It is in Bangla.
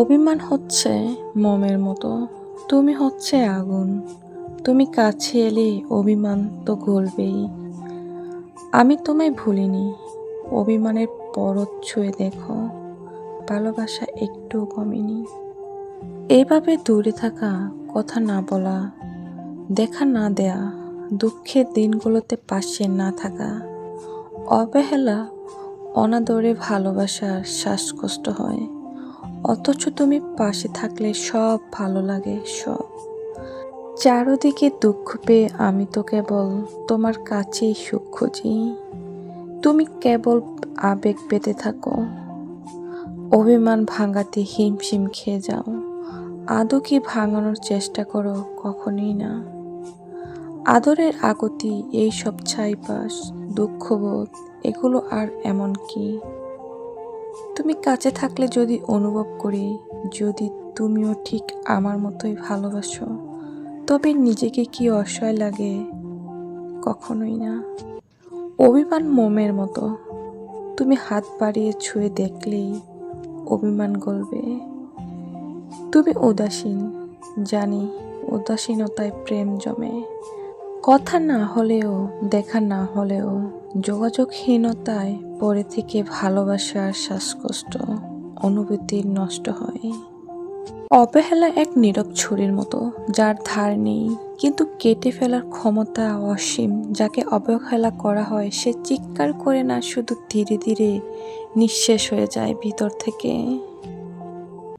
অভিমান হচ্ছে মোমের মতো, তুমি হচ্ছে আগুন। তুমি কাছে এলে অভিমান তো গলবেই। আমি তোমায় ভুলিনি, অভিমানের পরত ছুঁয়ে দেখো, ভালোবাসা একটুও কমেনি। এইভাবে দূরে থাকা, কথা না বলা, দেখা না দেয়া, দুঃখের দিনগুলোতে পাশে না থাকা, অবহেলা, অনাদরে ভালোবাসার শ্বাসকষ্ট হয়। অথচ তুমি পাশে থাকলে সব ভালো লাগে, সব। চারদিকে দুঃখ পেয়ে আমি তো কেবল তোমার কাছেই সুখ খুঁজি। তুমি কেবল আবেগ পেতে থাকো, অভিমান ভাঙাতে হিমশিম খেয়ে যাও। আদৌ কি ভাঙানোর চেষ্টা করো? কখনোই না। আদরের আগতি, এইসব ছাইপাশ, দুঃখবোধ, এগুলো আর এমন কি? তুমি কাছে থাকলে যদি অনুভব করি, যদি তুমিও ঠিক আমার মতোই ভালোবাসো, তবে নিজেকে কি অসহায় লাগে? কখনোই না। অভিমান মোমের মতো, তুমি হাত বাড়িয়ে ছুঁয়ে দেখলেই অভিমান গলবে। তুমি উদাসীন, জানি, উদাসীনতায় প্রেম জমে। কথা না হলেও, দেখা না হলেও, যোগাযোগহীনতায় পড়ে থেকে ভালোবাসার শ্বাসকষ্ট, অনুভূতি নষ্ট হয়। অবহেলা এক নীরব ছুরির মতো, যার ধার নেই কিন্তু কেটে ফেলার ক্ষমতা অসীম। যাকে অবহেলা করা হয় সে চিৎকার করে না, শুধু ধীরে ধীরে নিঃশেষ হয়ে যায় ভিতর থেকে।